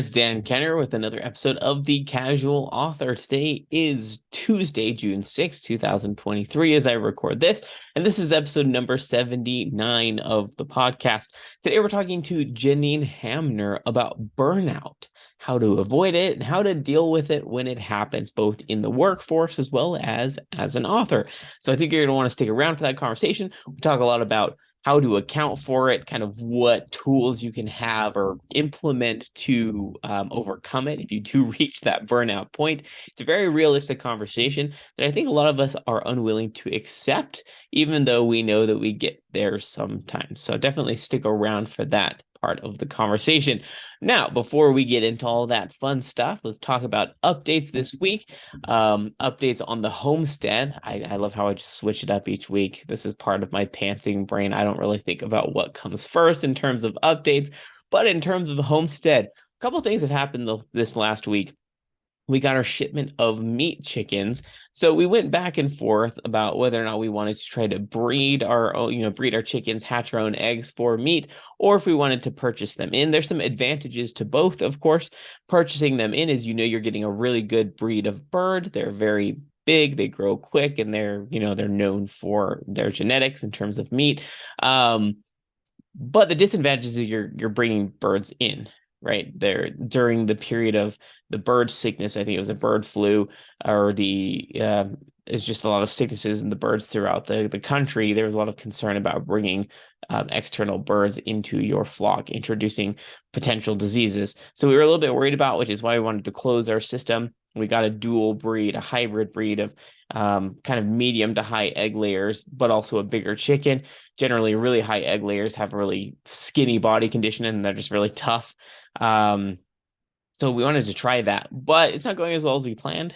It's Dan Kenner with another episode of The Casual Author. Today is Tuesday, June 6th, 2023, as I record this, and this is episode number 79 of the podcast. Today we're talking to Janine Hamner about burnout, how to avoid it, and how to deal with it when it happens, both in the workforce as well as an author. So I think you're going to want to stick around for that conversation. We talk a lot about how to account for it, kind of what tools you can have or implement to overcome it if you do reach that burnout point. It's a very realistic conversation that I think a lot of us are unwilling to accept, even though we know that we get there sometimes. So definitely stick around for that part of the conversation. Now, before we get into all that fun stuff, let's talk about updates this week. Updates on the homestead. I love how I just switch it up each week. This is part of my pantsing brain. I don't really think about what comes first in terms of updates, but in terms of the homestead, a couple of things have happened this last week. We got our shipment of meat chickens. So we went back and forth about whether or not we wanted to try to breed our chickens, hatch our own eggs for meat, or if we wanted to purchase them in. There's some advantages to both, of course. Purchasing them in is, you're getting a really good breed of bird. They're very big, they grow quick, and they're known for their genetics in terms of meat. But the disadvantage is you're bringing birds in. Right there during the period of the bird sickness. I think it was a bird flu, or it's just a lot of sicknesses in the birds throughout the country. There was a lot of concern about bringing external birds into your flock, introducing potential diseases. So we were a little bit worried about, which is why we wanted to close our system. We got a dual breed, a hybrid breed of kind of medium to high egg layers, but also a bigger chicken. Generally, really high egg layers have a really skinny body condition, and they're just really tough. So we wanted to try that, but it's not going as well as we planned.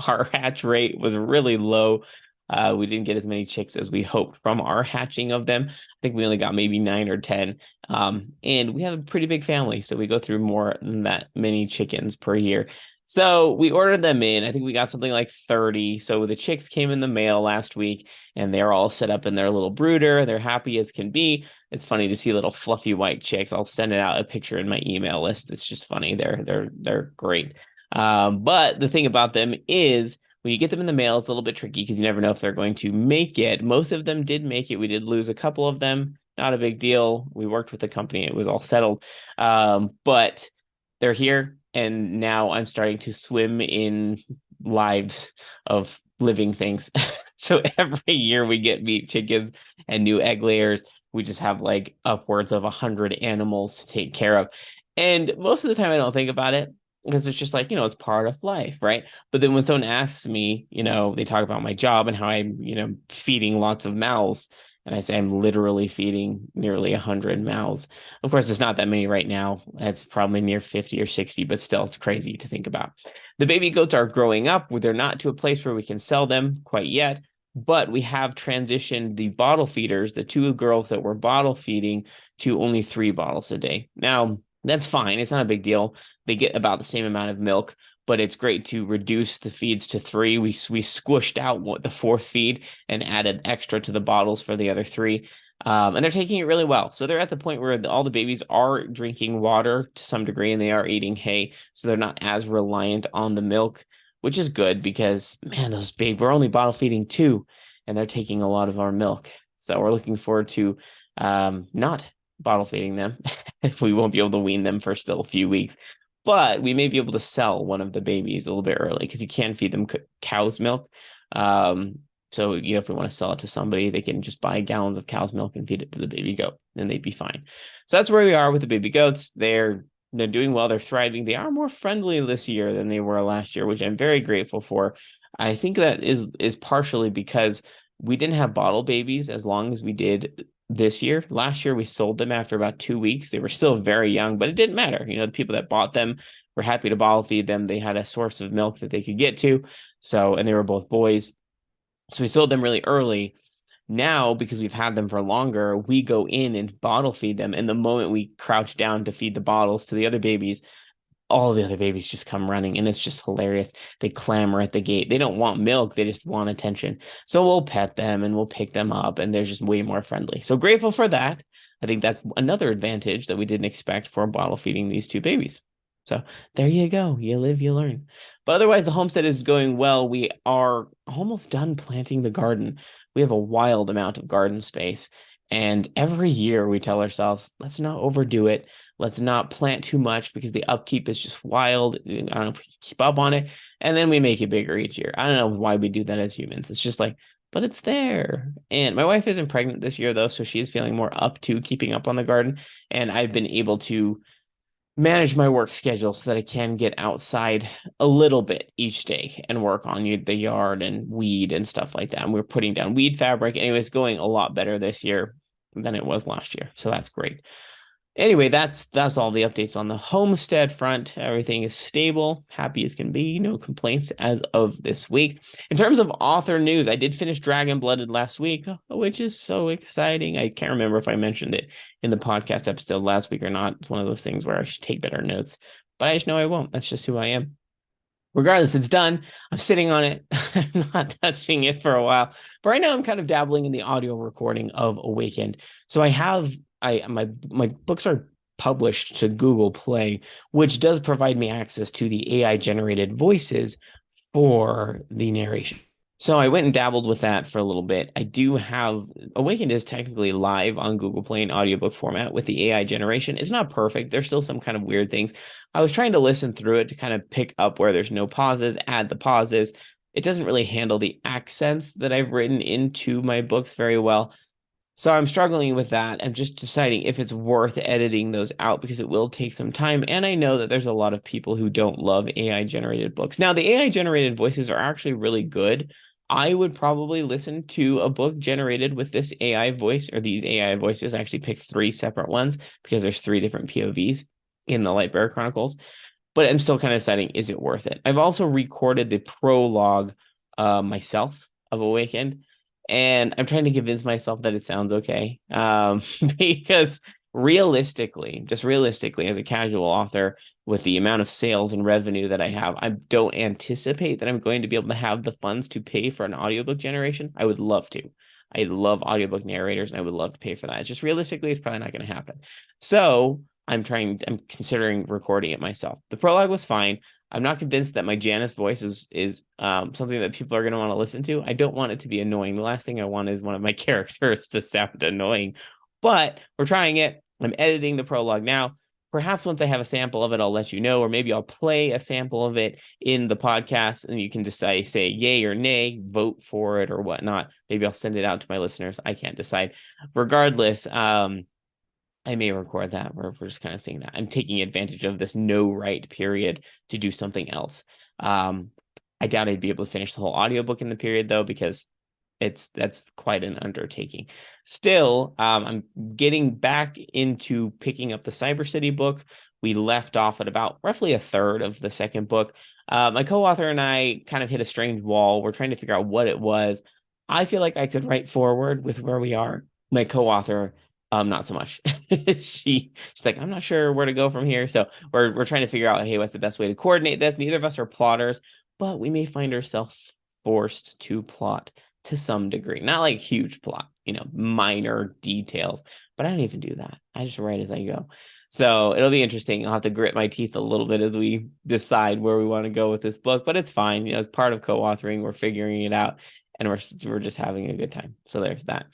Our hatch rate was really low. We didn't get as many chicks as we hoped from our hatching of them. I think we only got maybe 9 or 10. And we have a pretty big family, so we go through more than that many chickens per year. So we ordered them in. I think we got something like 30. So the chicks came in the mail last week, and they're all set up in their little brooder. They're happy as can be. It's funny to see little fluffy white chicks. I'll send it out a picture in my email list. It's just funny. They're great. But the thing about them is, when you get them in the mail, it's a little bit tricky because you never know if they're going to make it. Most of them did make it. We did lose a couple of them. Not a big deal. We worked with the company. It was all settled. But they're here. And now I'm starting to swim in lives of living things. So every year we get meat chickens and new egg layers. We just have like upwards of 100 animals to take care of. And most of the time I don't think about it, because it's just like, it's part of life, right? But then when someone asks me, they talk about my job and how I'm, feeding lots of mouths. And I say I'm literally feeding nearly 100 mouths. Of course, it's not that many right now. It's probably near 50 or 60, but still, it's crazy to think about. The baby goats are growing up. They're not to a place where we can sell them quite yet, but we have transitioned the bottle feeders, the 2 girls that were bottle feeding, to only 3 bottles a day. Now, that's fine. It's not a big deal. They get about the same amount of milk, but it's great to reduce the feeds to 3. We squished out the 4th feed and added extra to the bottles for the other 3. And they're taking it really well. So they're at the point where all the babies are drinking water to some degree, and they are eating hay. So they're not as reliant on the milk, which is good because, man, those babies, we're only bottle feeding 2, and they're taking a lot of our milk. So we're looking forward to not bottle feeding them. If we won't be able to wean them for still a few weeks. But we may be able to sell one of the babies a little bit early, because you can feed them cow's milk. So, if we want to sell it to somebody, they can just buy gallons of cow's milk and feed it to the baby goat, and they'd be fine. So that's where we are with the baby goats. They're doing well. They're thriving. They are more friendly this year than they were last year, which I'm very grateful for. I think that is partially because we didn't have bottle babies as long as we did this year. Last year, we sold them after about 2 weeks. They were still very young, but it didn't matter. The people that bought them were happy to bottle feed them. They had a source of milk that they could get to. So, and they were both boys. So we sold them really early. Now, because we've had them for longer, we go in and bottle feed them. And the moment we crouch down to feed the bottles to the other babies, all the other babies just come running, and it's just hilarious. They clamor at the gate. They don't want milk. They just want attention. So we'll pet them and we'll pick them up, and they're just way more friendly. So grateful for that. I think that's another advantage that we didn't expect for bottle feeding these 2 babies. So there you go. You live, you learn. But otherwise, the homestead is going well. We are almost done planting the garden. We have a wild amount of garden space. And every year we tell ourselves, let's not overdo it. Let's not plant too much because the upkeep is just wild. I don't know if we can keep up on it. And then we make it bigger each year. I don't know why we do that as humans. It's just like, but it's there. And my wife isn't pregnant this year, though, so she is feeling more up to keeping up on the garden. And I've been able to manage my work schedule so that I can get outside a little bit each day and work on the yard and weed and stuff like that. And we're putting down weed fabric. Anyway, it's going a lot better this year than it was last year. So that's great. Anyway, that's all the updates on the homestead front. Everything is stable, happy as can be, no complaints as of this week. In terms of author news, I did finish Dragon Blooded last week, which is so exciting. I can't remember if I mentioned it in the podcast episode last week or not. It's one of those things where I should take better notes, but I just know I won't. That's just who I am. Regardless, it's done. I'm sitting on it. I'm not touching it for a while. But right now I'm kind of dabbling in the audio recording of Awakened. So my books are published to Google Play, which does provide me access to the AI generated voices for the narration. So I went and dabbled with that for a little bit. I do have Awakened is technically live on Google Play in audiobook format with the AI generation. It's not perfect. There's still some kind of weird things. I was trying to listen through it to kind of pick up where there's no pauses, add the pauses. It doesn't really handle the accents that I've written into my books very well. So I'm struggling with that. I'm just deciding if it's worth editing those out because it will take some time. And I know that there's a lot of people who don't love AI generated books. Now, the AI generated voices are actually really good. I would probably listen to a book generated with this AI voice or these AI voices. I actually picked 3 separate ones because there's 3 different POVs in the Lightbearer Chronicles. But I'm still kind of deciding, is it worth it? I've also recorded the prologue myself of Awakened. And I'm trying to convince myself that it sounds okay. Because just realistically, as a casual author, with the amount of sales and revenue that I have, I don't anticipate that I'm going to be able to have the funds to pay for an audiobook generation. I would love to. I love audiobook narrators and I would love to pay for that. It's just realistically, it's probably not going to happen. So I'm considering recording it myself. The prologue was fine. I'm not convinced that my Janice voice is something that people are going to want to listen to. I don't want it to be annoying. The last thing I want is one of my characters to sound annoying, but we're trying it. I'm editing the prologue now. Perhaps once I have a sample of it, I'll let you know, or maybe I'll play a sample of it in the podcast and you can decide, say yay or nay, vote for it or whatnot. Maybe I'll send it out to my listeners. I can't decide. Regardless, I may record that. We're just kind of seeing that. I'm taking advantage of this no write period to do something else. I doubt I'd be able to finish the whole audiobook in the period though, because that's quite an undertaking. Still, I'm getting back into picking up the Cyber City book. We left off at about roughly a third of the second book. My co-author and I kind of hit a strange wall. We're trying to figure out what it was. I feel like I could write forward with where we are. My co-author, not so much. She's like, I'm not sure where to go from here. So we're trying to figure out, hey, what's the best way to coordinate this? Neither of us are plotters, but we may find ourselves forced to plot to some degree. Not like huge plot, minor details. But I don't even do that. I just write as I go. So it'll be interesting. I'll have to grit my teeth a little bit as we decide where we want to go with this book. But it's fine. As part of co-authoring, we're figuring it out, and we're just having a good time. So there's that.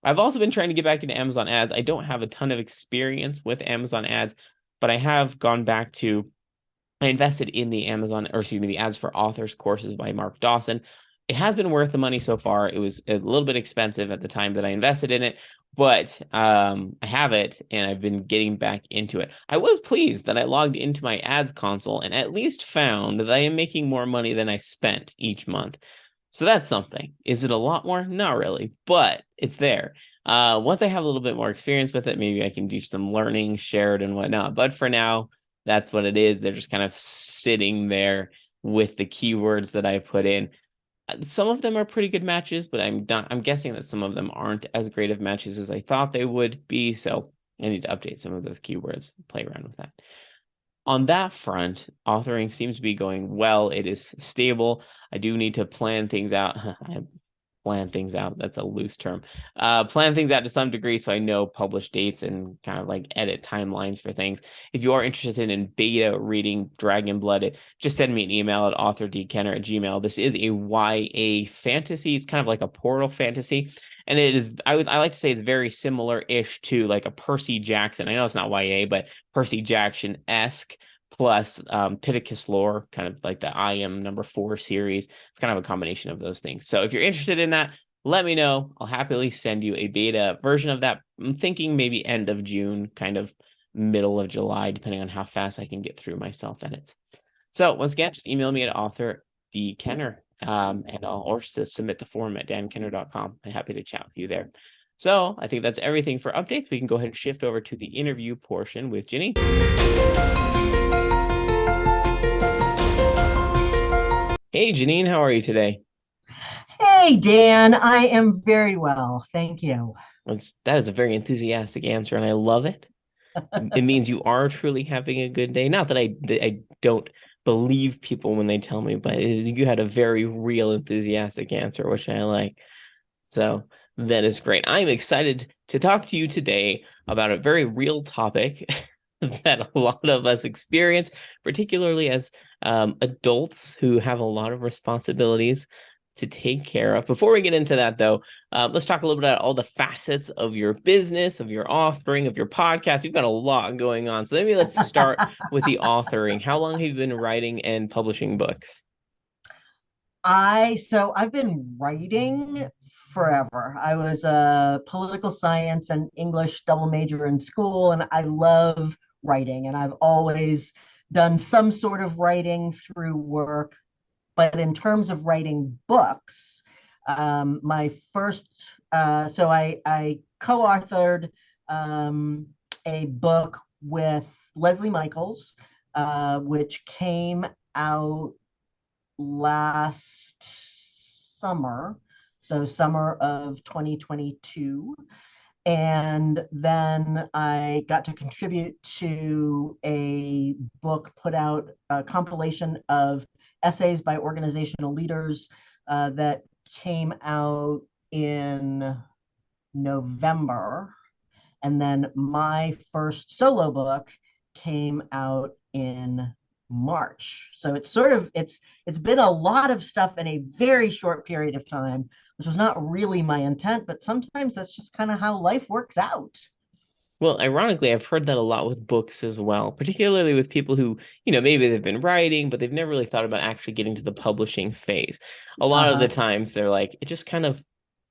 I've also been trying to get back into Amazon ads. I don't have a ton of experience with Amazon ads, but I have gone back to, I invested in the the ads for authors courses by Mark Dawson. It has been worth the money so far. It was a little bit expensive at the time that I invested in it, but I have it and I've been getting back into it. I was pleased that I logged into my ads console and at least found that I am making more money than I spent each month. So that's something. Is it a lot more? Not really, but it's there. Once I have a little bit more experience with it, maybe I can do some learning, shared and whatnot. But for now, that's what it is. They're just kind of sitting there with the keywords that I put in. Some of them are pretty good matches, but I'm guessing that some of them aren't as great of matches as I thought they would be. So I need to update some of those keywords, play around with that. On that front, authoring seems to be going well. It is stable. I do need to plan things out. plan things out. That's a loose term. Plan things out to some degree so I know publish dates and kind of like edit timelines for things. If you are interested in beta reading Dragon Blood, just send me an email at authordkenner@gmail.com. This is a YA fantasy. It's kind of like a portal fantasy. And it is, I like to say it's very similar-ish to like a Percy Jackson. I know it's not YA, but Percy Jackson-esque plus Pittacus lore, kind of like the I Am #4 series. It's kind of a combination of those things. So if you're interested in that, let me know. I'll happily send you a beta version of that. I'm thinking maybe end of June, kind of middle of July, depending on how fast I can get through my self edits. So once again, just email me at author.dkenner, and or submit the form at dankenner.com. I'm happy to chat with you there. So I think that's everything for updates. We can go ahead and shift over to the interview portion with Janine. Hey, Janine, how are you today? Hey, Dan, I am very well. Thank you. That is a very enthusiastic answer, and I love it. It means you are truly having a good day. Not that I don't believe people when they tell me, but you had a very real enthusiastic answer, which I like. So that is great. I'm excited to talk to you today about a very real topic that a lot of us experience, particularly as adults who have a lot of responsibilities to take care of. Before we get into that, though, let's talk a little bit about all the facets of your business, of your authoring, of your podcast. You've got a lot going on. So maybe let's start with the authoring. How long have you been writing and publishing books? I've been writing forever. I was a political science and English double major in school, and I love writing. And I've always done some sort of writing through work. But in terms of writing books, my first, so I co-authored a book with Leslie Michaels, which came out last summer, so summer of 2022. And then I got to contribute to a book put out, a compilation of essays by organizational leaders that came out in November. And then my first solo book came out in March. So it's been a lot of stuff in a very short period of time, which was not really my intent, but sometimes that's just kind of how life works out. Well, ironically, I've heard that a lot with books as well, particularly with people who, maybe they've been writing, but they've never really thought about actually getting to the publishing phase. A lot of the Uh-huh. times they're like, it just kind of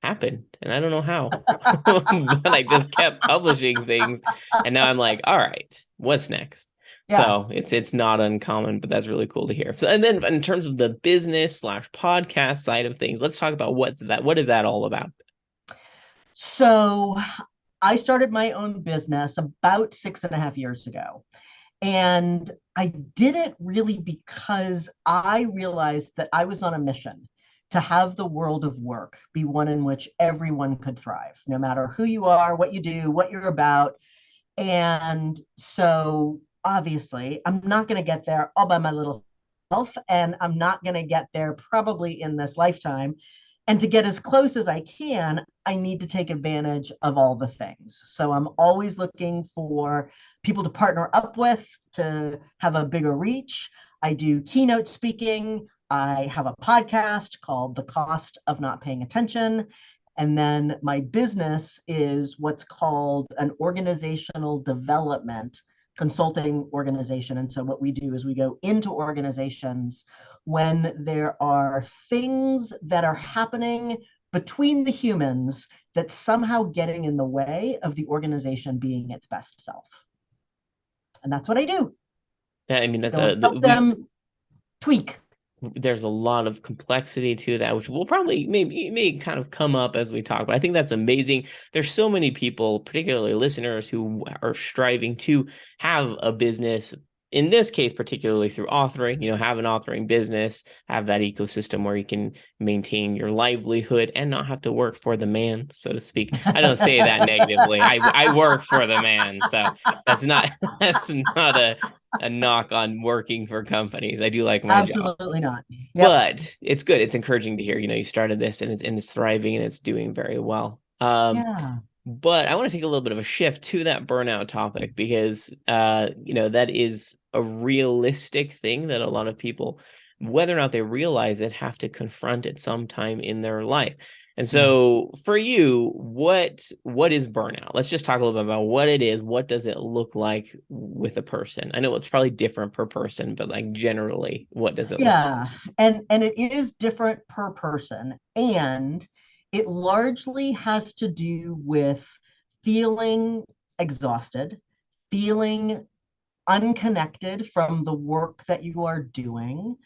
happened, and I don't know how, but I just kept publishing things, and now I'm like, all right, what's next? Yeah. So it's not uncommon, but that's really cool to hear. So, and then in terms of the business/podcast side of things, let's talk about what is that all about? So I started my own business about 6.5 years ago. And I did it really because I realized that I was on a mission to have the world of work be one in which everyone could thrive, no matter who you are, what you do, what you're about. And so obviously, I'm not going to get there all by my little self, and I'm not going to get there probably in this lifetime. And to get as close as I can, I need to take advantage of all the things. So I'm always looking for people to partner up with to have a bigger reach. I do keynote speaking. I have a podcast called The Cost of Not Paying Attention. And then my business is what's called an organizational development consulting organization. And so what we do is we go into organizations when there are things that are happening between the humans that's somehow getting in the way of the organization being its best self. And that's what I do. Yeah, I mean that's Go and help them tweak. there's a lot of complexity to that, which will probably may kind of come up as we talk. But I think that's amazing. There's so many people, particularly listeners, who are striving to have a business, in this case, particularly through authoring, have an authoring business, have that ecosystem where you can maintain your livelihood and not have to work for the man, so to speak. I don't say that negatively. I work for the man, so that's not that's not a knock on working for companies. I do like my job, Absolutely not. Yep. but it's good. It's encouraging to hear. You started this and it's thriving and it's doing very well. Yeah. But I want to take a little bit of a shift to that burnout topic because that is a realistic thing that a lot of people, whether or not they realize it, have to confront at some time in their life. And Yeah. so for you, what is burnout? Let's just talk a little bit about what it is. What does it look like with a person? I know it's probably different per person, but like generally, what does it look like? Yeah. And it is different per person. And it largely has to do with feeling exhausted, feeling unconnected from the work that you are doing.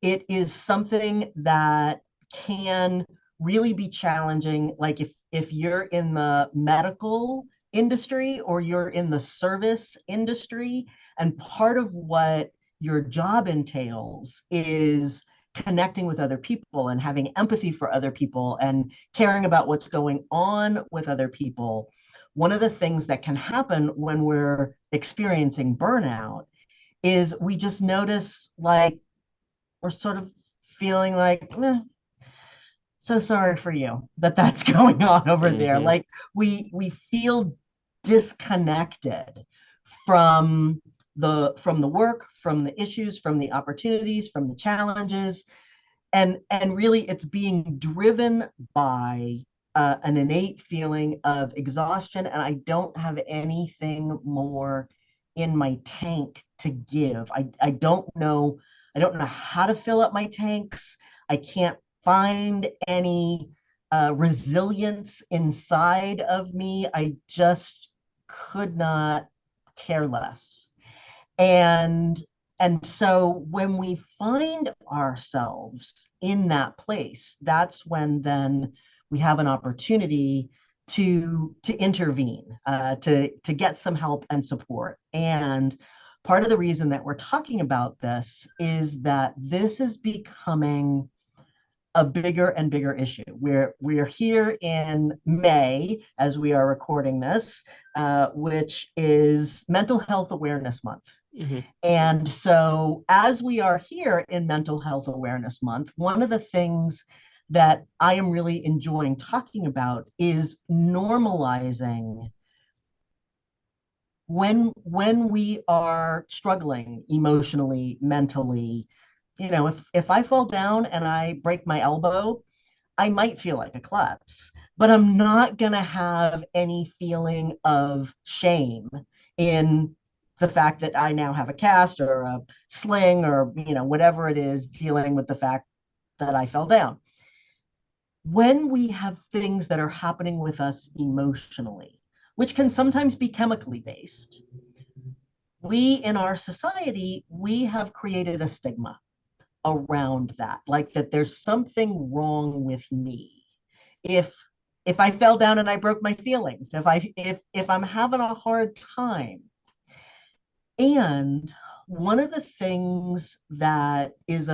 It is something that can really be challenging. Like if you're in the medical industry or you're in the service industry, and part of what your job entails is connecting with other people and having empathy for other people and caring about what's going on with other people. One of the things that can happen when we're experiencing burnout is we just notice, like, we're sort of feeling like, so sorry for you that that's going on over there. Mm-hmm. Like we feel disconnected from the work, from the issues, from the opportunities, from the challenges, and really it's being driven by an innate feeling of exhaustion, and I don't have anything more in my tank to give. I don't know how to fill up my tanks. I can't find any resilience inside of me. I just could not care less. And and so when we find ourselves in that place, that's when then we have an opportunity to intervene, to get some help and support. And part of the reason that we're talking about this is that this is becoming a bigger and bigger issue. We're here in May as we are recording this, which is Mental Health Awareness Month. Mm-hmm. And so, as we are here in Mental Health Awareness Month, one of the things that I am really enjoying talking about is normalizing when we are struggling emotionally, mentally. If I fall down and I break my elbow, I might feel like a klutz, but I'm not going to have any feeling of shame in the fact that I now have a cast or a sling or, whatever it is, dealing with the fact that I fell down. When we have things that are happening with us emotionally, which can sometimes be chemically based, we in our society, we have created a stigma around that, like that there's something wrong with me if if I fell down and I broke my feelings, if I'm having a hard time. And one of the things that is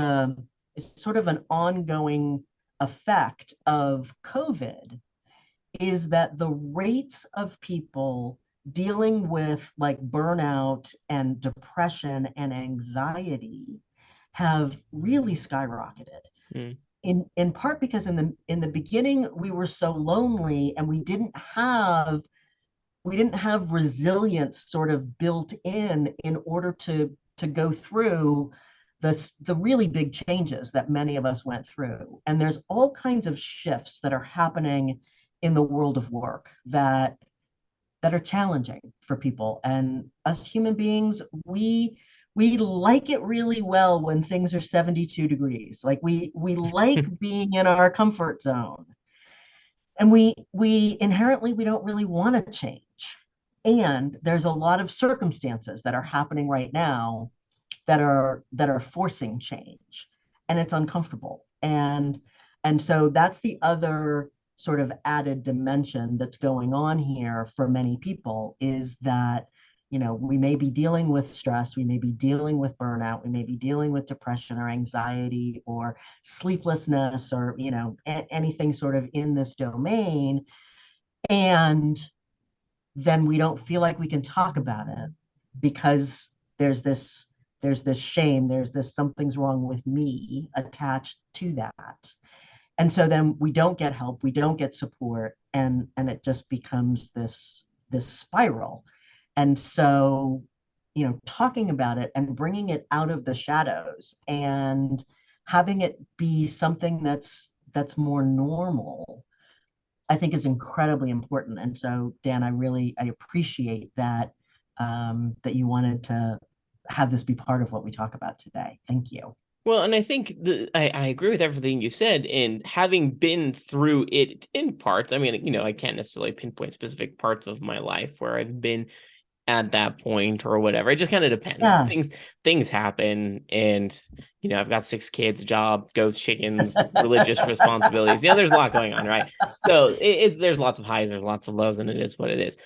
sort of an ongoing effect of COVID is that the rates of people dealing with like burnout and depression and anxiety have really skyrocketed. Mm. In part because in the beginning we were so lonely and we didn't have resilience sort of built in order to go through the really big changes that many of us went through. And there's all kinds of shifts that are happening in the world of work that are challenging for people. And us human beings, we like it really well when things are 72 degrees. Like we like being in our comfort zone. And we inherently we don't really want to change. And there's a lot of circumstances that are happening right now that are forcing change, and it's uncomfortable. And so that's the other sort of added dimension that's going on here for many people, is that we may be dealing with stress, we may be dealing with burnout, we may be dealing with depression or anxiety or sleeplessness or, anything sort of in this domain. And then we don't feel like we can talk about it because there's this there's this shame, there's this something's wrong with me attached to that. And so then we don't get help, we don't get support, and it just becomes this spiral. And so, talking about it and bringing it out of the shadows and having it be something that's more normal, I think is incredibly important. And so, Dan, I appreciate that, that you wanted to have this be part of what we talk about today. Thank you. Well, and I think I agree with everything you said, and having been through it in parts, I mean, I can't necessarily pinpoint specific parts of my life where I've been at that point or whatever. It just kind of depends. Yeah. Things happen, and I've got 6 kids, job, goats, chickens, religious responsibilities. There's a lot going on, right? So there's lots of highs, there's lots of lows, and it is what it is.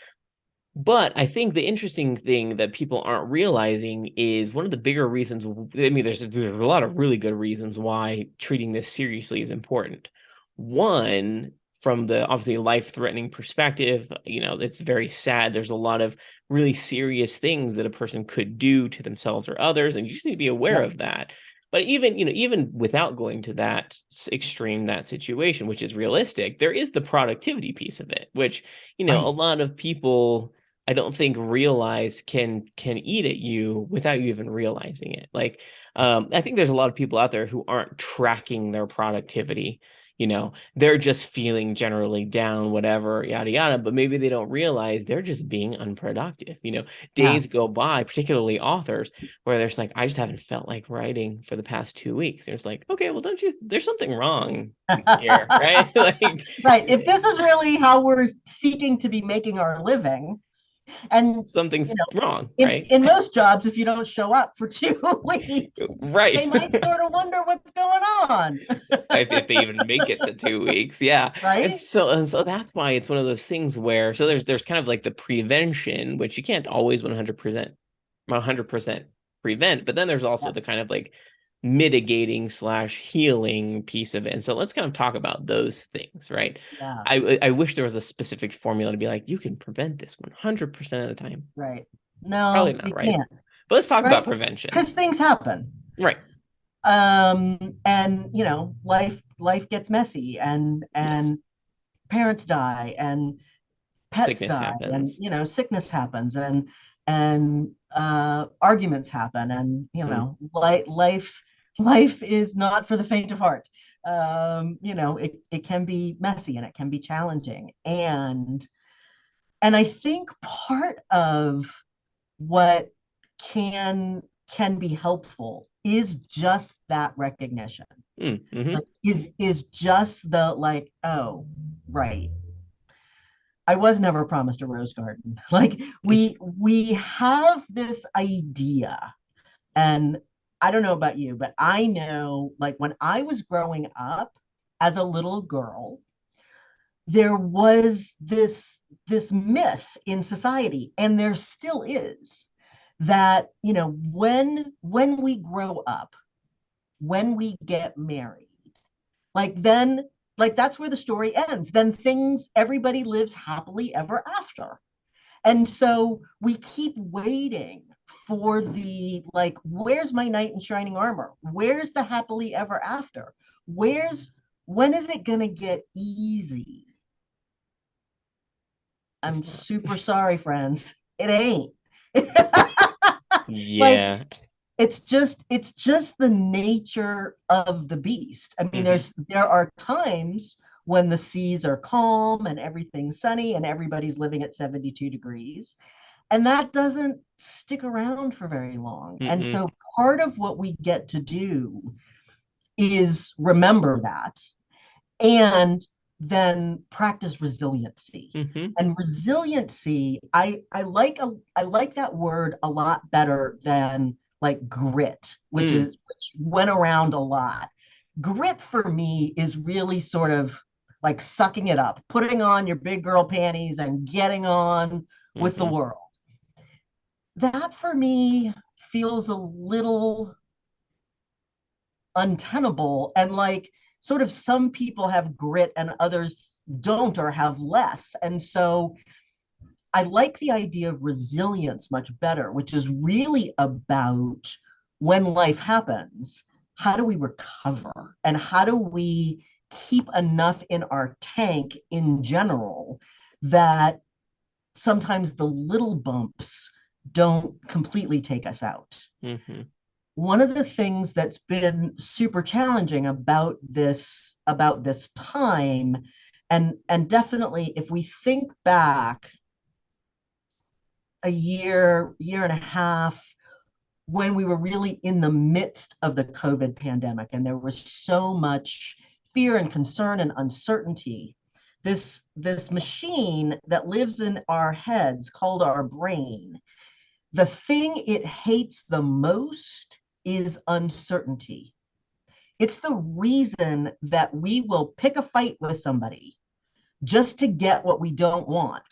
But I think the interesting thing that people aren't realizing is one of the bigger reasons. I mean, there's a lot of really good reasons why treating this seriously is important. One, from the obviously life-threatening perspective, it's very sad. There's a lot of really serious things that a person could do to themselves or others, and you just need to be aware Yep. of that. But even without going to that extreme, that situation, which is realistic, there is the productivity piece of it, which, a Right. lot of people I don't think realize can eat at you without you even realizing it. Like, I think there's a lot of people out there who aren't tracking their productivity. They're just feeling generally down, whatever, yada yada, but maybe they don't realize they're just being unproductive. Yeah. Days go by, particularly authors, where there's like, I just haven't felt like writing for the past 2 weeks. There's like, okay, well, don't you? There's something wrong here, right? Like, Right. If this is really how we're seeking to be making our living, and something's wrong, in right? in most jobs, if you don't show up for 2 weeks, Right. they might sort of wonder what's going on. If they even make it to 2 weeks, yeah. and Right. so and so that's why it's one of those things where, so there's kind of like the prevention, which you can't always 100% prevent, but then there's also Yeah. the kind of like mitigating slash healing piece of it. And so let's kind of talk about those things, right? Yeah. I wish there was a specific formula to be like, you can prevent this 100% of the time. Right. Probably No, not, you right? can't. But let's talk about Right. prevention. Because things happen. Right. And life gets messy, Yes. and parents die, and pets Sickness die, and happens. sickness happens, and arguments happen, and Mm. life is not for the faint of heart. It can be messy and it can be challenging, and I think part of what can be helpful is just that recognition. Mm-hmm. Like, is just the, like, oh, right, I was never promised a rose garden. Like, we have this idea, and I don't know about you, but I know, like, when I was growing up as a little girl, there was this myth in society, and there still is, that when we grow up, when we get married, like, then, like, that's where the story ends. Then things everybody lives happily ever after. And so we keep waiting for the, like, where's my knight in shining armor? Where's the happily ever after? When is it going to get easy? I'm It's not. super sorry, friends. It ain't. Like, Yeah. it's just the nature of the beast. I mean, Mm-hmm. there are times when the seas are calm and everything's sunny and everybody's living at 72 degrees, and that doesn't stick around for very long. And Mm-mm. so part of what we get to do is remember that, and then practice resiliency. Mm-hmm. And resiliency, I like that word a lot better than, like, grit, Mm. which went around a lot. Grit for me is really sort of like sucking it up, putting on your big girl panties and getting on with the Mm-hmm. world. that for me feels a little untenable. And like, sort of, some people have grit and others don't or have less. And so I like the idea of resilience much better, which is really about when life happens, how do we recover and how do we keep enough in our tank in general that sometimes the little bumps don't completely take us out. Mm-hmm. One of the things that's been super challenging about this time, and definitely if we think back a year and a half, when we were really in the midst of the COVID pandemic and there was so much fear and concern and uncertainty, this machine that lives in our heads called our brain, the thing it hates the most is uncertainty. It's the reason that we will pick a fight with somebody just to get what we don't want,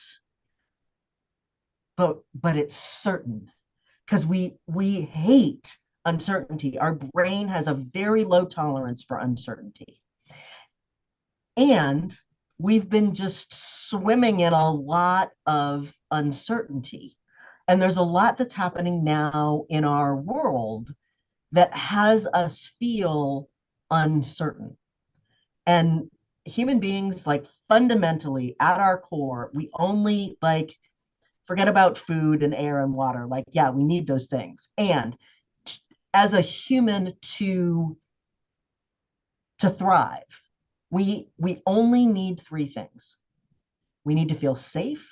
but it's certain, because we hate uncertainty. Our brain has a very low tolerance for uncertainty. And we've been just swimming in a lot of uncertainty. And there's a lot that's happening now in our world that has us feel uncertain. And human beings, like, fundamentally at our core, we only, like, forget about food and air and water. Like, yeah, we need those things. And as a human, to thrive, we only need three things. We need to feel safe,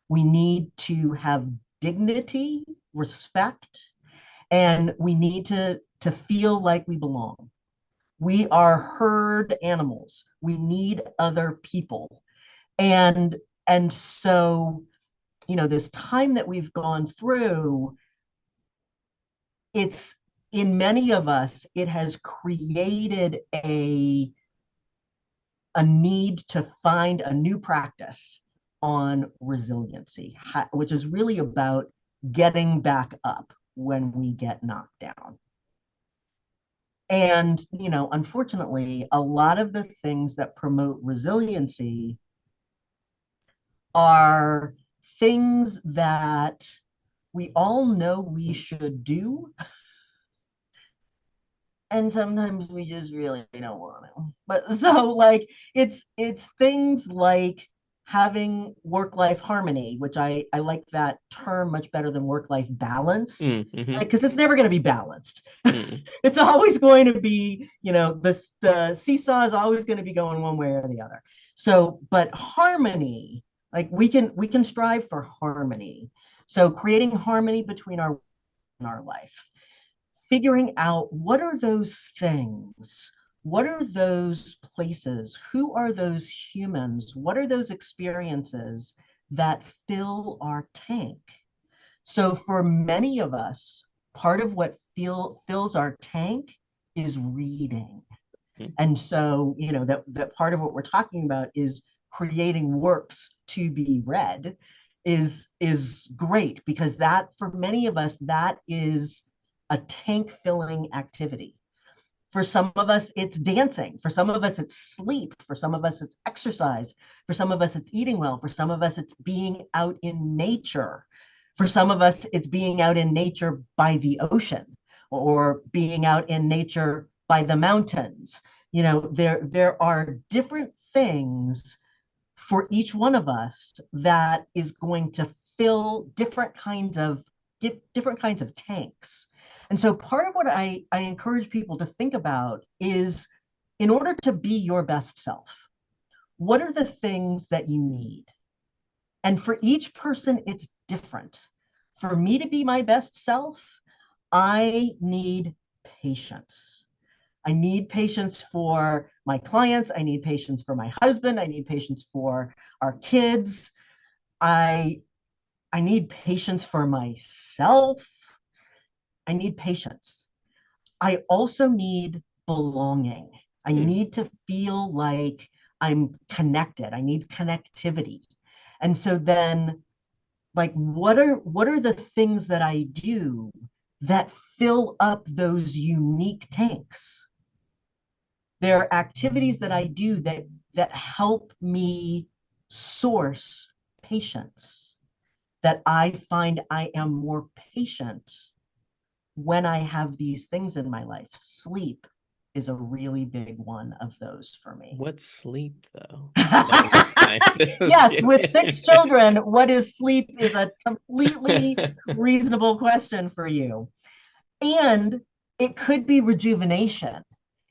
we need to have dignity, respect, and we need to feel like we belong. We are herd animals. We need other people. And and so, this time that we've gone through, it's, in many of us, it has created a need to find a new practice on resiliency, which is really about getting back up when we get knocked down. And, unfortunately, a lot of the things that promote resiliency are things that we all know we should do, and sometimes we just really don't want to. But so, like, it's things like having work-life harmony, which I like that term much better than work-life balance, Mm-hmm. like, because it's never going to be balanced. Mm-hmm. It's always going to be, the seesaw is always going to be going one way or the other. So, but harmony, like, we can strive for harmony. So creating harmony between our and our life, figuring out what are those things, what are those places, who are those humans, what are those experiences that fill our tank. So for many of us, part of what fills our tank is reading. And so, that part of what we're talking about is creating works to be read is great, because that, for many of us, that is a tank filling activity. For some of us, it's dancing. For some of us, it's sleep. For some of us, it's exercise. For some of us, it's eating well. For some of us, it's being out in nature. For some of us, it's being out in nature by the ocean, or being out in nature by the mountains. There are different things for each one of us that is going to fill different kinds of tanks. And so part of what I encourage people to think about is, in order to be your best self, what are the things that you need? And for each person, it's different. For me to be my best self, I need patience. I need patience for my clients. I need patience for my husband. I need patience for our kids. I I need patience for myself. I need patience. I also need belonging. I Mm-hmm. need to feel like I'm connected. I need connectivity. And so then like what are the things that I do that fill up those unique tanks? There are activities that I do that help me source patience, that I find I am more patient when I have these things in my life. Sleep is a really big one of those for me. What's sleep though? No, I'm just Yes, with six kidding. children, what is sleep is a completely reasonable question for you. And it could be rejuvenation.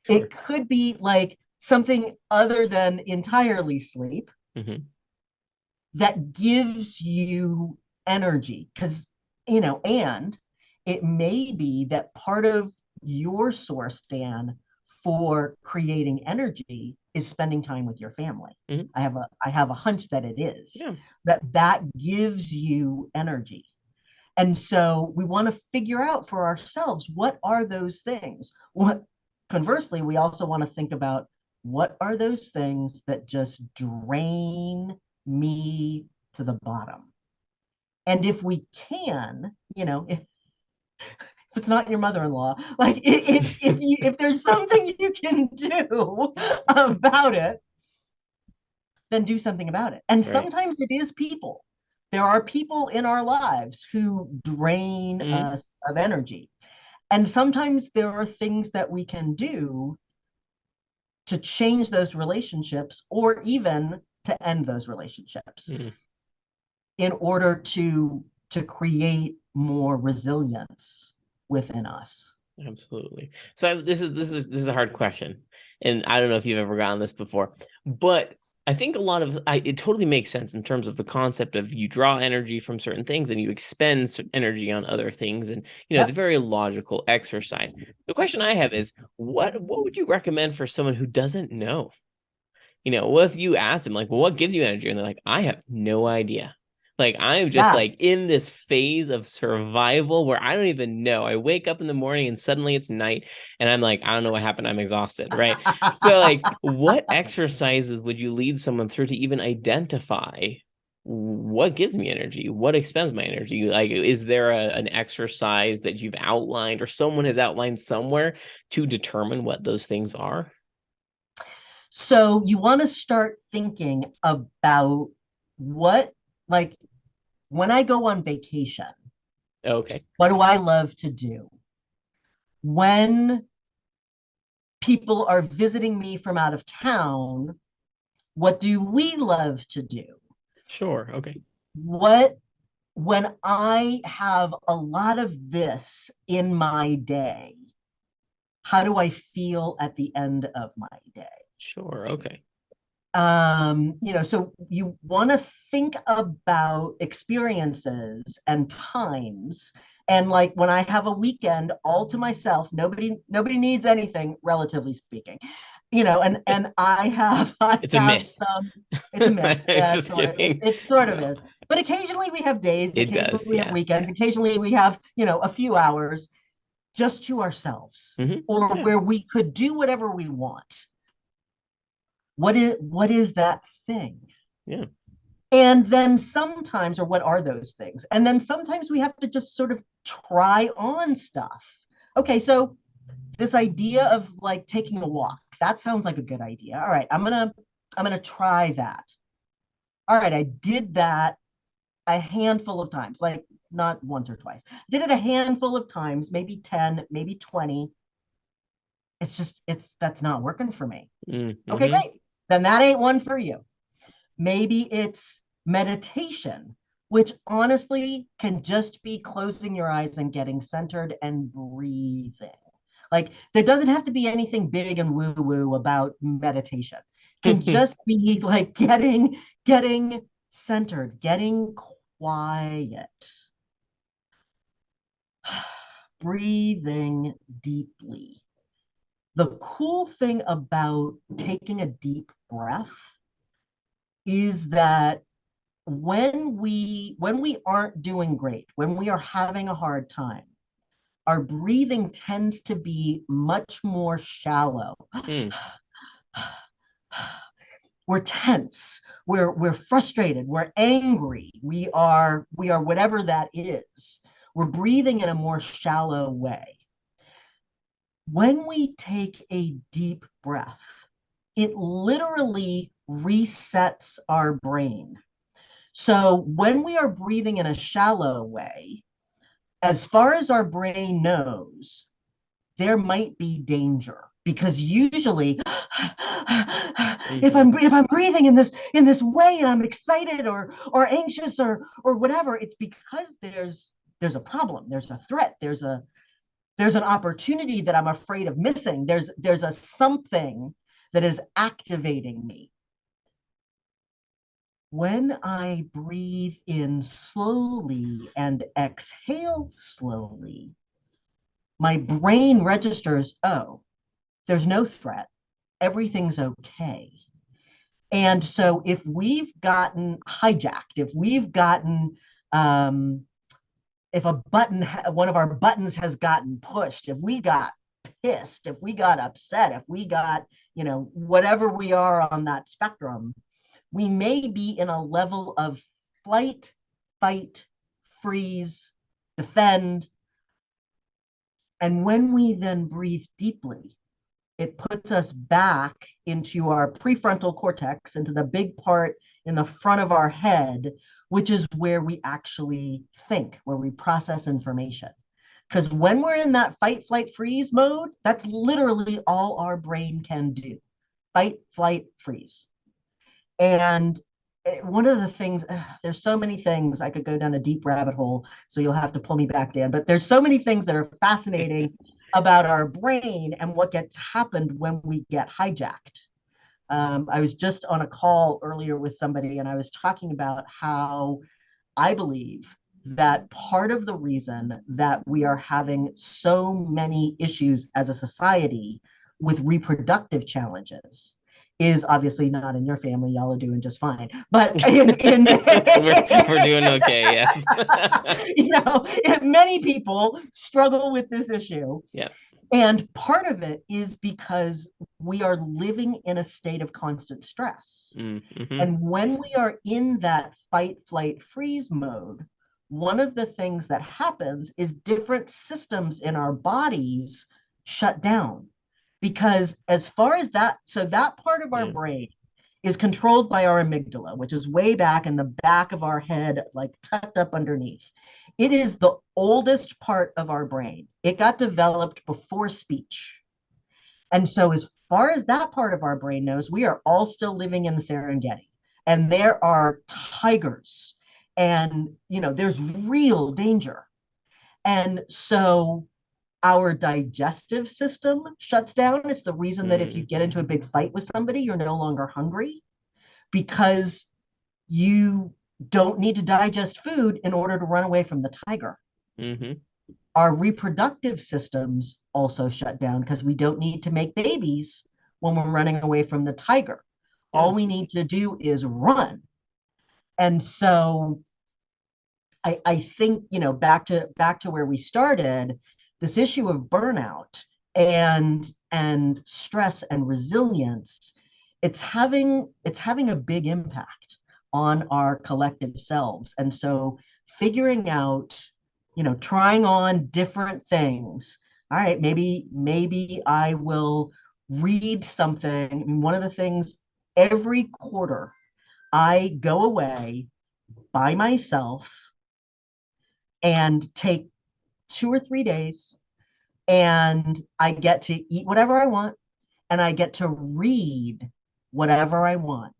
Sure. It could be like something other than entirely sleep Hmm. that gives you energy. Because, and it may be that part of your source, Dan, for creating energy is spending time with your family. Hmm. I have a hunch that it is, Yeah. that gives you energy. And so we want to figure out for ourselves, what are those things? What Conversely, we also want to think about, what are those things that just drain me to the bottom? And if we can, if it's not your mother-in-law, like if there's something you can do about it, then do something about it. And Right. sometimes it is people. There are people in our lives who drain Hmm. us of energy. And sometimes there are things that we can do to change those relationships, or even to end those relationships, Hmm. in order to create more resilience within us. Absolutely. So this is a hard question, and I don't know if you've ever gotten this before, but I think a lot of it totally makes sense in terms of the concept of you draw energy from certain things and you expend energy on other things, and it's a Yep. very logical exercise. The question I have is, what would you recommend for someone who doesn't know? What if you ask them, like, well, what gives you energy? And they're like, I have no idea. Like, I'm just Yeah. like in this phase of survival where I don't even know. I wake up in the morning and suddenly it's night and I'm like, I don't know what happened. I'm exhausted, right? So, like, what exercises would you lead someone through to even identify what gives me energy? What expends my energy? Like, is there an exercise that you've outlined or someone has outlined somewhere to determine what those things are? So you want to start thinking about, what, like, when I go on vacation, Okay. what do I love to do? When people are visiting me from out of town, what do we love to do? Sure. Okay. What When I have a lot of this in my day, how do I feel at the end of my day? Sure. Okay. So you want to think about experiences and times. And like, when I have a weekend all to myself, nobody needs anything, relatively speaking. And I It's a have myth. some. It's a myth. I'm Yeah, just kidding. it sort of No, is. But occasionally we have days, it occasionally does. we have Yeah. weekends, Yeah. occasionally we have, a few hours just to ourselves, or Yeah. where we could do whatever we want. What is that thing? Yeah. And then sometimes, or what are those things? And then sometimes we have to just sort of try on stuff. Okay, so this idea of like taking a walk, that sounds like a good idea. All right, I'm gonna try that. All right, I did that a handful of times, like not once or twice. Did it a handful of times, maybe 10, maybe 20. That's not working for me. Okay, Mm-hmm. great. Then that ain't one for you. Maybe it's meditation, which honestly can just be closing your eyes and getting centered and breathing. Like, there doesn't have to be anything big and woo woo about meditation. It can just be like getting centered, getting quiet, breathing deeply. The cool thing about taking a deep breath is that when we aren't doing great, when we are having a hard time, our breathing tends to be much more shallow. Mm. we're tense, we're frustrated, we're angry, we are whatever that is. We're breathing in a more shallow way. When we take a deep breath, it literally resets our brain. So when we are breathing in a shallow way, as far as our brain knows, there might be danger, because usually Mm-hmm. if I'm breathing in this way and I'm excited or anxious or whatever, it's because there's a problem, there's a threat, there's an opportunity that I'm afraid of missing. There's a something that is activating me. When I breathe in slowly and exhale slowly, my brain registers, oh, there's no threat. Everything's okay. And so if we've gotten hijacked, if we've gotten, if a button, one of our buttons has gotten pushed, if we got pissed, if we got upset, if we got, whatever we are on that spectrum, we may be in a level of flight, fight, freeze, defend. And when we then breathe deeply, it puts us back into our prefrontal cortex, into the big part in the front of our head, which is where we actually think, where we process information. Because when we're in that fight, flight, freeze mode, that's literally all our brain can do: fight, flight, freeze. And one of the things, there's so many things, I could go down a deep rabbit hole, so you'll have to pull me back, Dan, but there's so many things that are fascinating about our brain and what gets happened when we get hijacked. I was just on a call earlier with somebody, and I was talking about how I believe that part of the reason that we are having so many issues as a society with reproductive challenges is obviously not in your family. Y'all are doing just fine. But in we're doing okay, yes. Many people struggle with this issue. Yeah. And part of it is because we are living in a state of constant stress. Mm-hmm. And when we are in that fight, flight, freeze mode, one of the things that happens is different systems in our bodies shut down. Because as far as that, so that part of our Yeah. brain is controlled by our amygdala, which is way back in the back of our head, like tucked up underneath. It is the oldest part of our brain. It got developed before speech. And so, as far as that part of our brain knows, we are all still living in the Serengeti. And there are tigers, and, there's real danger. And so, our digestive system shuts down. It's the reason that if you get into a big fight with somebody, you're no longer hungry, because you don't need to digest food in order to run away from the tiger. Mm-hmm. Our reproductive systems also shut down because we don't need to make babies when we're running away from the tiger. Yeah. All we need to do is run. And so I think, back to where we started, this issue of burnout and stress and resilience, it's having a big impact on our collective selves. And so figuring out, trying on different things. All right, maybe I will read something. I mean, one of the things, every quarter I go away by myself and take 2 or 3 days, and I get to eat whatever I want, and I get to read whatever I want,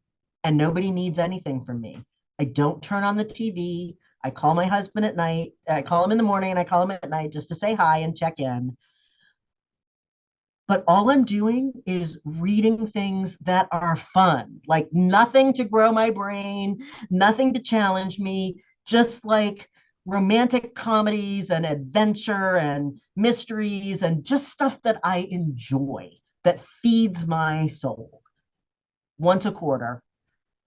and nobody needs anything from me. I don't turn on the TV. I call my husband at night. I call him in the morning and I call him at night just to say hi and check in. But all I'm doing is reading things that are fun, like nothing to grow my brain, nothing to challenge me, just like romantic comedies and adventure and mysteries and just stuff that I enjoy, that feeds my soul, once a quarter.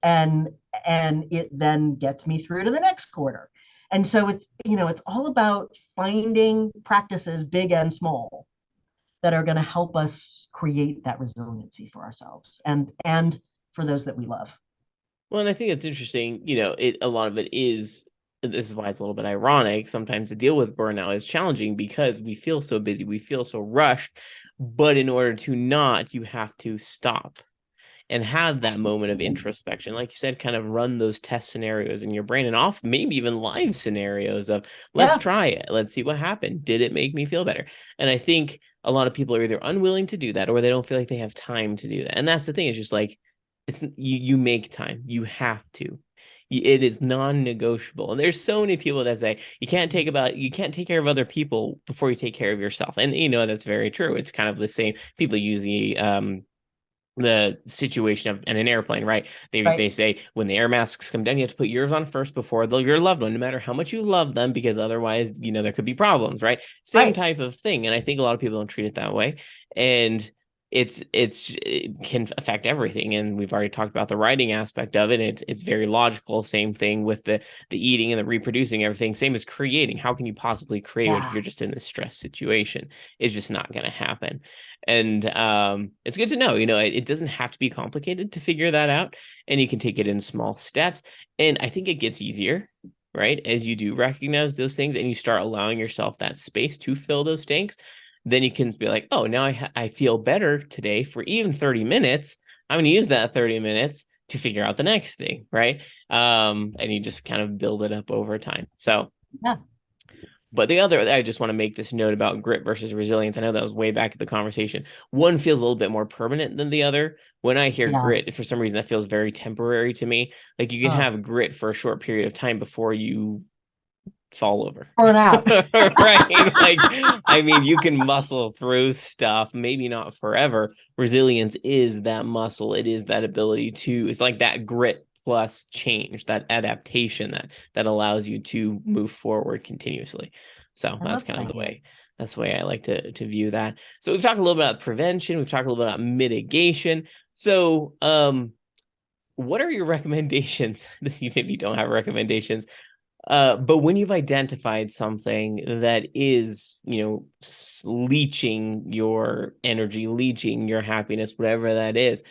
And it then gets me through to the next quarter. And so it's all about finding practices, big and small, that are going to help us create that resiliency for ourselves. And for those that we love. Well, and I think it's interesting, a lot of it is, this is why it's a little bit ironic. Sometimes to deal with burnout is challenging because we feel so busy, we feel so rushed, but in order to not, you have to stop and have that moment of introspection. Like you said, kind of run those test scenarios in your brain and off, maybe even live scenarios of let's Yeah. try it. Let's see what happened. Did it make me feel better? And I think a lot of people are either unwilling to do that or they don't feel like they have time to do that. And that's the thing, it's just like, you make time. You have to. It is non-negotiable. And there's so many people that say you can't take care of other people before you take care of yourself. And that's very true. It's kind of the same. People use the situation of in an airplane, right? They Right. they say when the air masks come down, you have to put yours on first before your loved one, no matter how much you love them, because otherwise, there could be problems, right? Same Right. type of thing. And I think a lot of people don't treat it that way. And it can affect everything. And we've already talked about the writing aspect of it. It's very logical. Same thing with the eating and the reproducing, everything. Same as creating. How can you possibly create if Yeah. you're just in this stress situation? It's just not going to happen. And it's good to know, it doesn't have to be complicated to figure that out. And you can take it in small steps. And I think it gets easier, right? As you do recognize those things and you start allowing yourself that space to fill those tanks, then you can be like, oh, now I feel better today for even 30 minutes. I'm going to use that 30 minutes to figure out the next thing, right? And you just kind of build it up over time. So, Yeah. but I just want to make this note about grit versus resilience. I know that was way back at the conversation. One feels a little bit more permanent than the other. When I hear Yeah. grit, for some reason, that feels very temporary to me. Like you can Oh, have grit for a short period of time before you fall over. burn out. Right? Like, I mean, you can muscle through stuff, maybe not forever. Resilience is that muscle, it is that ability it's like that grit plus change, that adaptation that allows you to move forward continuously. So I that's love kind of that. the way I like to view that. So we've talked a little bit about prevention, we've talked a little bit about mitigation. So what are your recommendations? You maybe don't have recommendations, but when you've identified something that is, leaching your energy, leaching your happiness, whatever that is,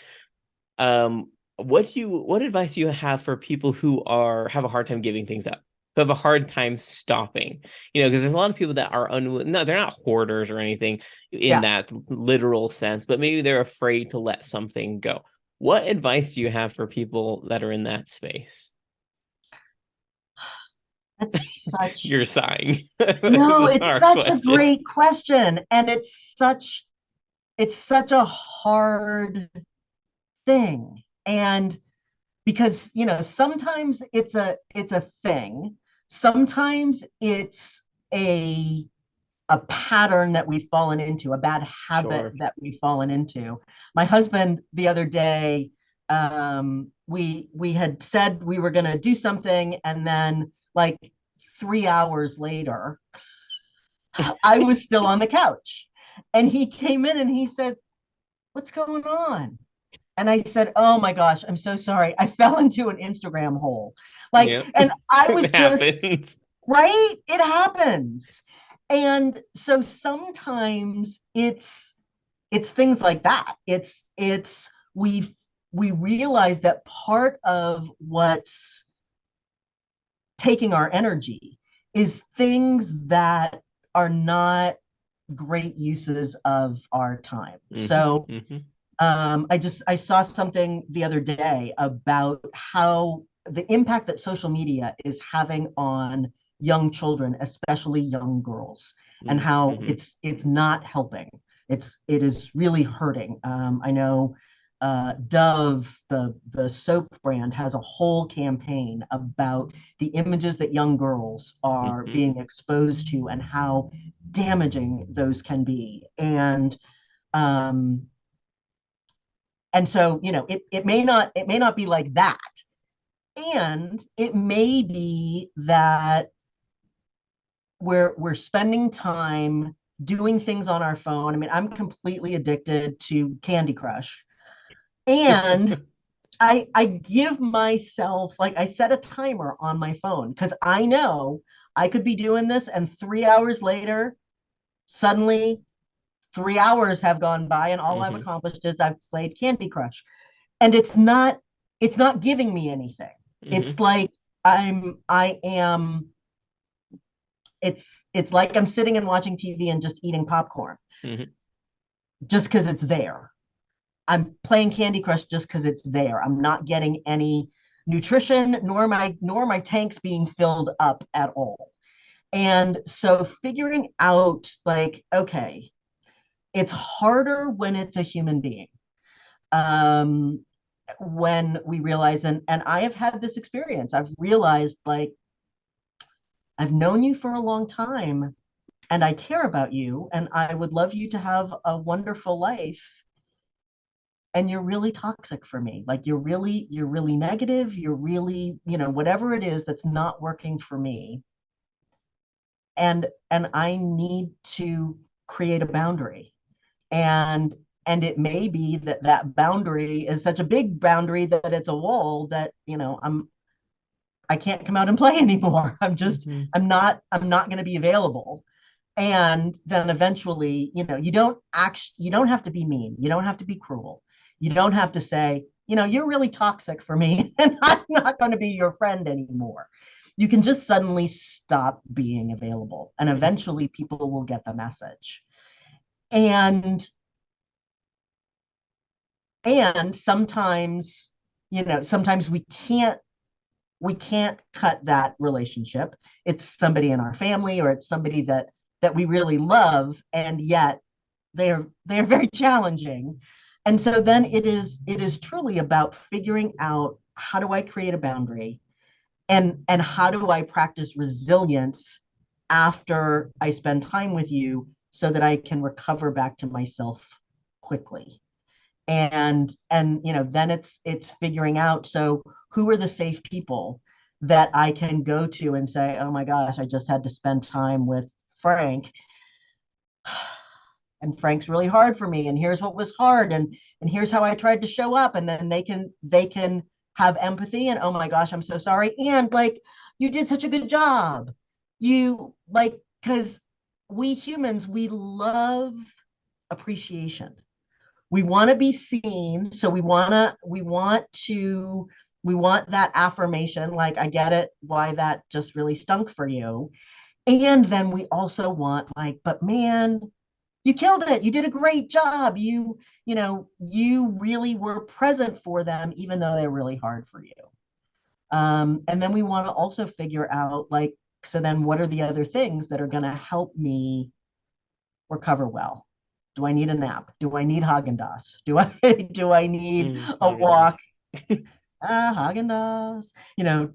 what advice do you have for people who have a hard time giving things up, who have a hard time stopping? Because there's a lot of people that are no, they're not hoarders or anything in Yeah. that literal sense, but maybe they're afraid to let something go. What advice do you have for people that are in that space? That's such, You're sighing. no, That's a it's hard such a question. great question. And it's such a hard thing. And because, sometimes it's a thing. Sometimes it's a pattern that we've fallen into, a bad habit Sure. that we've fallen into. My husband the other day, we had said we were going to do something, and then like 3 hours later, I was still on the couch, and he came in and he said, "What's going on?" And I said, "Oh my gosh, I'm so sorry. I fell into an Instagram hole." Yeah. And I was It just, happens. right? It happens. And so sometimes it's things like that. It's we realize that part of what's taking our energy is things that are not great uses of our time. Mm-hmm, So mm-hmm, I saw something the other day about how the impact that social media is having on young children, especially young girls, and how mm-hmm, it's not helping. It is really hurting. I know Dove, the soap brand, has a whole campaign about the images that young girls are mm-hmm. being exposed to and how damaging those can be. Um, and so it may not be like that, and it may be that we're spending time doing things on our phone. I mean, I'm completely addicted to Candy Crush, and I give myself, like, I set a timer on my phone because I know I could be doing this, and 3 hours later, suddenly 3 hours have gone by, and all I've Mm-hmm. accomplished is I've played Candy Crush. and it's not giving me anything. Hmm. It's like I am it's like I'm sitting and watching TV and just eating popcorn Hmm. just because it's there. I'm playing Candy Crush just because it's there. I'm not getting any nutrition, nor my tanks being filled up at all. And so figuring out, like, okay, it's harder when it's a human being. Um, when we realize, and I have had this experience, I've realized, like, I've known you for a long time and I care about you and I would love you to have a wonderful life, and you're really toxic for me. Like, you're really negative, you're really, whatever it is that's not working for me. And I need to create a boundary. And it may be that that boundary is such a big boundary that it's a wall that, I can't come out and play anymore. Hmm. I'm not going to be available. And then eventually, you don't have to be mean, you don't have to be cruel, you don't have to say, you're really toxic for me and I'm not going to be your friend anymore. You can just suddenly stop being available, and eventually people will get the message. And and sometimes we can't cut that relationship. It's somebody in our family, or it's somebody that we really love, and yet they're very challenging. And so then it is truly about figuring out, how do I create a boundary, and how do I practice resilience after I spend time with you, so that I can recover back to myself quickly. And then it's figuring out, so who are the safe people that I can go to and say, oh my gosh, I just had to spend time with Frank, and Frank's really hard for me, and here's what was hard, and here's how I tried to show up. And then they can have empathy, and oh my gosh, I'm so sorry, and, like, you did such a good job. You, like, because we humans, we love appreciation. We want to be seen, so we want that affirmation, like, I get it, why that just really stunk for you. And then we also want, like, but man, you killed it, you did a great job, you really were present for them even though they're really hard for you. And then we want to also figure out, like, so then what are the other things that are going to help me recover well? Do I need a nap? Do I need Haagen-Dazs? Do I need a walk? Haagen-Dazs. Haagen-Dazs.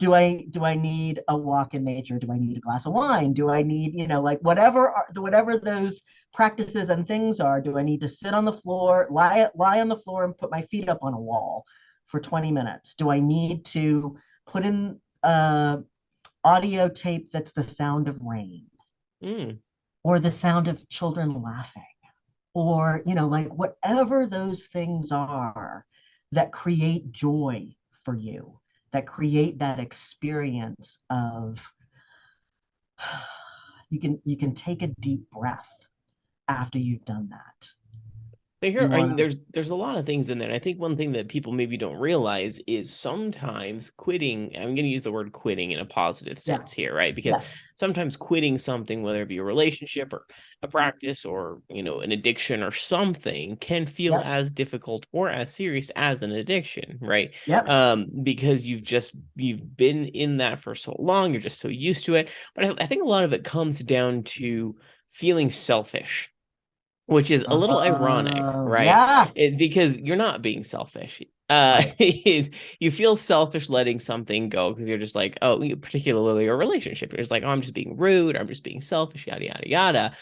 Do I need a walk in nature? Do I need a glass of wine? Do I need, like, whatever those practices and things are? Do I need to sit on the floor, lie on the floor and put my feet up on a wall for 20 minutes? Do I need to put in audio tape that's the sound of rain, Mm. or the sound of children laughing, or, like, whatever those things are that create joy for you, that create that experience of, you can take a deep breath after you've done that. But You here, I want mean, to. there's a lot of things in there. And I think one thing that people maybe don't realize is sometimes quitting. I'm going to use the word quitting in a positive Yeah. sense here, right? Because Yes. sometimes quitting something, whether it be a relationship or a practice or an addiction or something, can feel Yep. as difficult or as serious as an addiction, right? Yep. Because you've been in that for so long, you're just so used to it. But I think a lot of it comes down to feeling selfish, which is a little ironic, right? Yeah. Because you're not being selfish. Right. You feel selfish letting something go because you're just like, oh, particularly a relationship. You're just like, oh, I'm just being rude, I'm just being selfish, yada yada yada.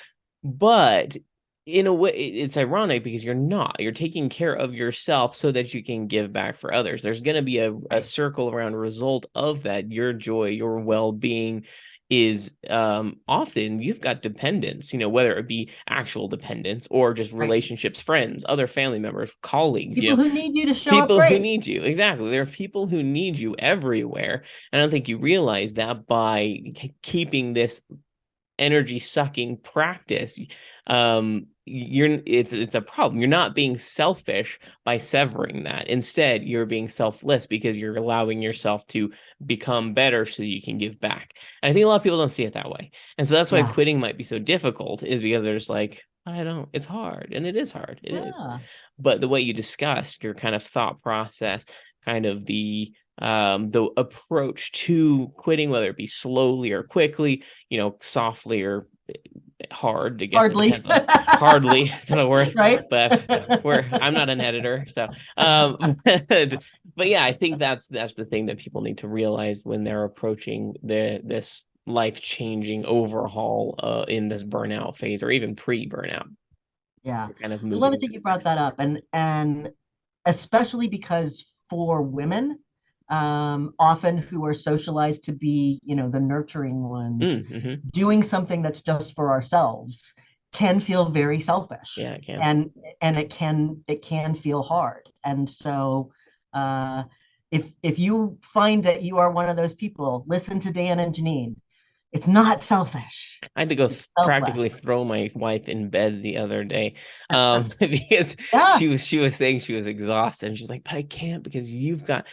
But in a way, it's ironic because you're taking care of yourself so that you can give back for others. There's going to be a Right. circle around result of that. Your joy, your well-being is often you've got dependents, whether it be actual dependents or just Right. relationships, friends, other family members, colleagues, People who need you to show up people who great. need you. Exactly. There are people who need you everywhere. And I don't think you realize that by keeping this energy sucking practice, it's a problem. You're not being selfish by severing that. Instead, you're being selfless because you're allowing yourself to become better so that you can give back. And I think a lot of people don't see it that way. And so that's why Yeah. quitting might be so difficult, is because they're just like, I don't, it's hard. And it is hard. It is. Yeah. But the way you discussed your kind of thought process, kind of the approach to quitting, whether it be slowly or quickly, softly or hard, I guess it Hardly. depends on hardly, it's not a word, Right? but I'm not an editor, so but yeah, I think that's the thing that people need to realize when they're approaching this life-changing overhaul in this burnout phase, or even pre-burnout. Yeah. You're kind of I love moving it that you brought that up. And especially because for women, often who are socialized to be, the nurturing ones, mm-hmm. doing something that's just for ourselves can feel very selfish. Yeah, it can. And it can feel hard. And so if you find that you are one of those people, listen to Dan and Janine. It's not selfish. I had to go It's practically selfless. throw my wife in bed the other day, because Yeah, she was saying she was exhausted, and she's like, "But I can't because you've got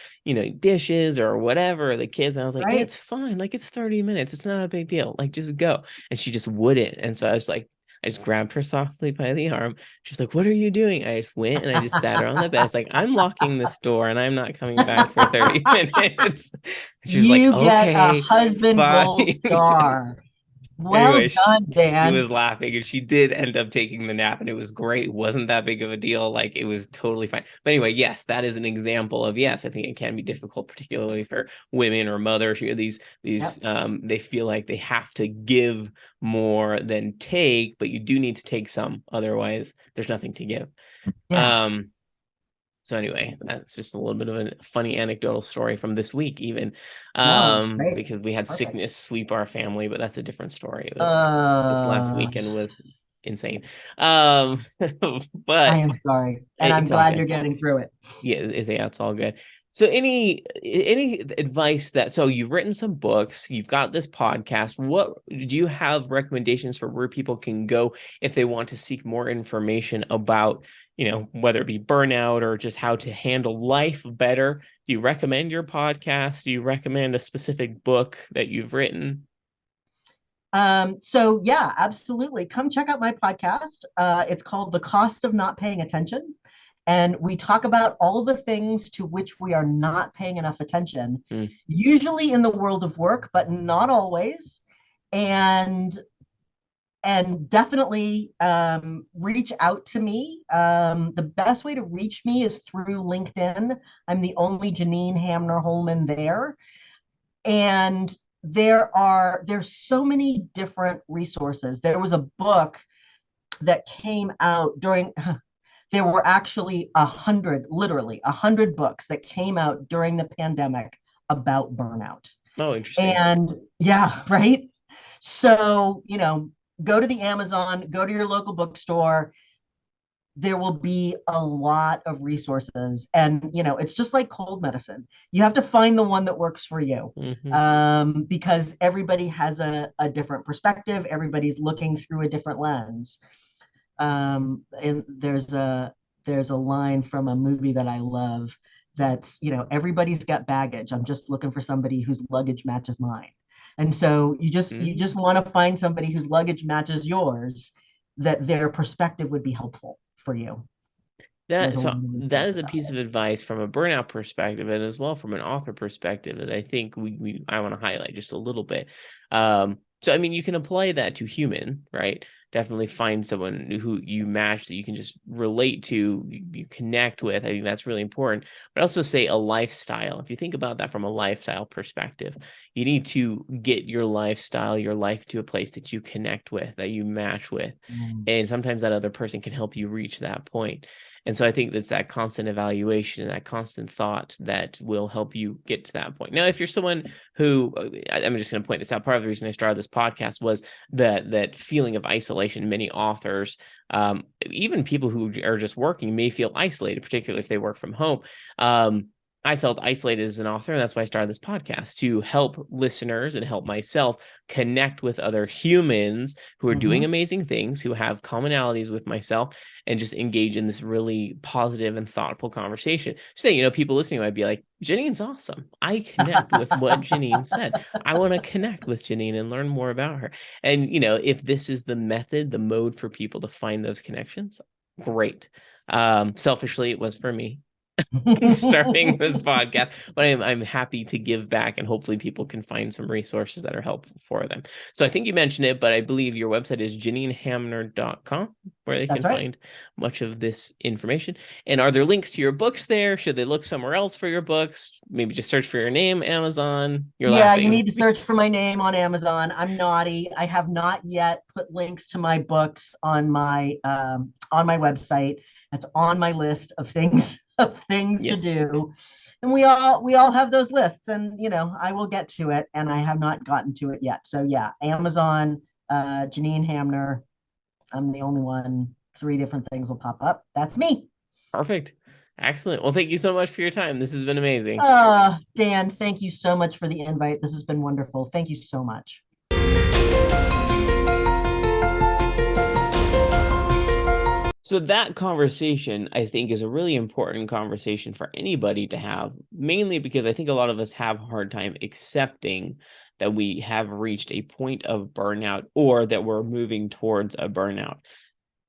dishes or whatever, the kids." And I was like, right. "It's fine. Like, it's 30 minutes. It's not a big deal. Like, just go." And she just wouldn't. And so I was like, I just grabbed her softly by the arm. She's like, "What are you doing?" I just went and I just sat her on the bed. It's like, "I'm locking this door and I'm not coming back for 30 minutes." And she was like, You get a "Okay, husband gold fine." star. Well Anyway, done, she Dan. was laughing, and she did end up taking the nap, and it was great. It wasn't that big of a deal. Like, it was totally fine. But anyway, yes, that is an example of, yes, I think it can be difficult, particularly for women or mothers. These Yep. they feel like they have to give more than take, but you do need to take some. Otherwise, there's nothing to give. Yeah. Um, so anyway, that's just a little bit of a funny anecdotal story from this week, even, No, great. because we had Perfect. sickness sweep our family, but that's a different story. It was This last Uh, weekend was insane. Um, I but am sorry. And I'm it's all glad good. you're getting through it. Yeah, it's all good. So any advice that, so you've written some books, you've got this podcast. What do you have recommendations for where people can go if they want to seek more information about, whether it be burnout or just how to handle life better? Do you recommend your podcast? Do you recommend a specific book that you've written? So yeah, absolutely. Come check out my podcast. It's called The Cost of Not Paying Attention. And we talk about all the things to which we are not paying enough attention, Mm, usually in the world of work, but not always. And definitely reach out to me. The best way to reach me is through LinkedIn. I'm the only Janine Hamner Holman there. And there's so many different resources. There was a book that came out during there were actually literally 100 books that came out during the pandemic about burnout. oh, interesting. And yeah, right. So, go to the Amazon, go to your local bookstore. There will be a lot of resources. And, it's just like cold medicine. You have to find the one that works for you, Hmm. because everybody has a different perspective. Everybody's looking through a different lens. And there's a line from a movie that I love that's, everybody's got baggage. I'm just looking for somebody whose luggage matches mine. And so you just want to find somebody whose luggage matches yours, that their perspective would be helpful for you. That There's a lot so of that is resources a out piece of there. advice from a burnout perspective, and as well from an author perspective, that I think I want to highlight just a little bit. So I mean, you can apply that to human, right? Definitely find someone who you match, that you can just relate to, you connect with. I think that's really important. But also say a lifestyle. If you think about that from a lifestyle perspective, you need to get your lifestyle, your life, to a place that you connect with, that you match with. Mm. And sometimes that other person can help you reach that point. And so I think that's that constant evaluation and that constant thought that will help you get to that point. Now, if you're someone who, I'm just going to point this out, part of the reason I started this podcast was that feeling of isolation. Many authors, even people who are just working, may feel isolated, particularly if they work from home. I felt isolated as an author, and that's why I started this podcast, to help listeners and help myself connect with other humans who are doing amazing things, who have commonalities with myself, and just engage in this really positive and thoughtful conversation. So, people listening might be like, Janine's awesome. I connect with what Janine said. I want to connect with Janine and learn more about her. And, if this is the method, the mode for people to find those connections, great. Selfishly, it was for me starting this podcast, but I'm happy to give back, and hopefully people can find some resources that are helpful for them. So I think you mentioned it, but I believe your website is janinehamner.com, where they can find much of this information. And are there links to your books there? Should they look somewhere else for your books? Maybe just search for your name, Amazon. You're laughing. You need to search for my name on Amazon. I'm naughty. I have not yet put links to my books on my website. That's on my list of things to do. And we all have those lists, and I will get to it, and I have not gotten to it yet. So yeah, Amazon, Janine Hamner. I'm the only one. 3 different things will pop up. That's me. Perfect. Excellent. Well, thank you so much for your time. This has been amazing. Dan, thank you so much for the invite. This has been wonderful. Thank you so much. So that conversation, I think, is a really important conversation for anybody to have, mainly because I think a lot of us have a hard time accepting that we have reached a point of burnout, or that we're moving towards a burnout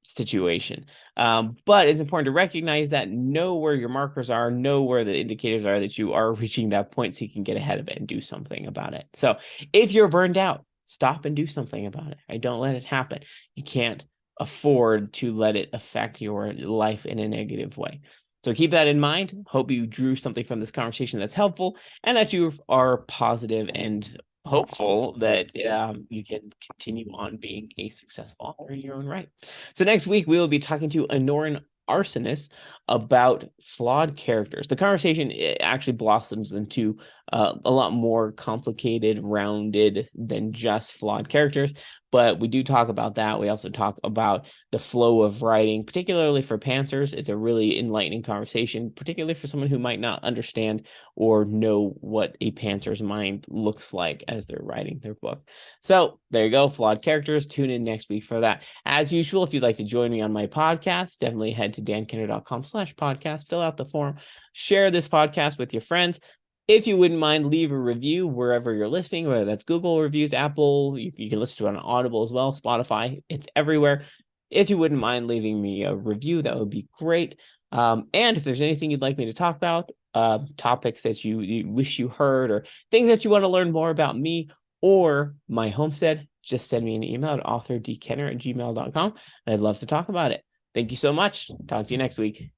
situation. But it's important to recognize that, know where your markers are, know where the indicators are that you are reaching that point, so you can get ahead of it and do something about it. So if you're burned out, stop and do something about it. I don't let it happen. You can't afford to let it affect your life in a negative way. So keep that in mind. Hope you drew something from this conversation that's helpful, and that you are positive and hopeful that you can continue on being a successful author in your own right. So next week, we will be talking to Anoran Arsonist about flawed characters. The conversation actually blossoms into a lot more complicated, rounded than just flawed characters. But we do talk about that. We also talk about the flow of writing, particularly for pantsers. It's a really enlightening conversation, particularly for someone who might not understand or know what a pantser's mind looks like as they're writing their book. So there you go, flawed characters. Tune in next week for that. As usual, if you'd like to join me on my podcast, definitely head to dankenner.com/podcast, fill out the form, share this podcast with your friends. If you wouldn't mind, leave a review wherever you're listening, whether that's Google reviews, Apple, you can listen to it on Audible as well, Spotify, it's everywhere. If you wouldn't mind leaving me a review, that would be great. And if there's anything you'd like me to talk about, topics that you wish you heard, or things that you want to learn more about me or my homestead, just send me an email at authordkenner@gmail.com, and I'd love to talk about it. Thank you so much. Talk to you next week.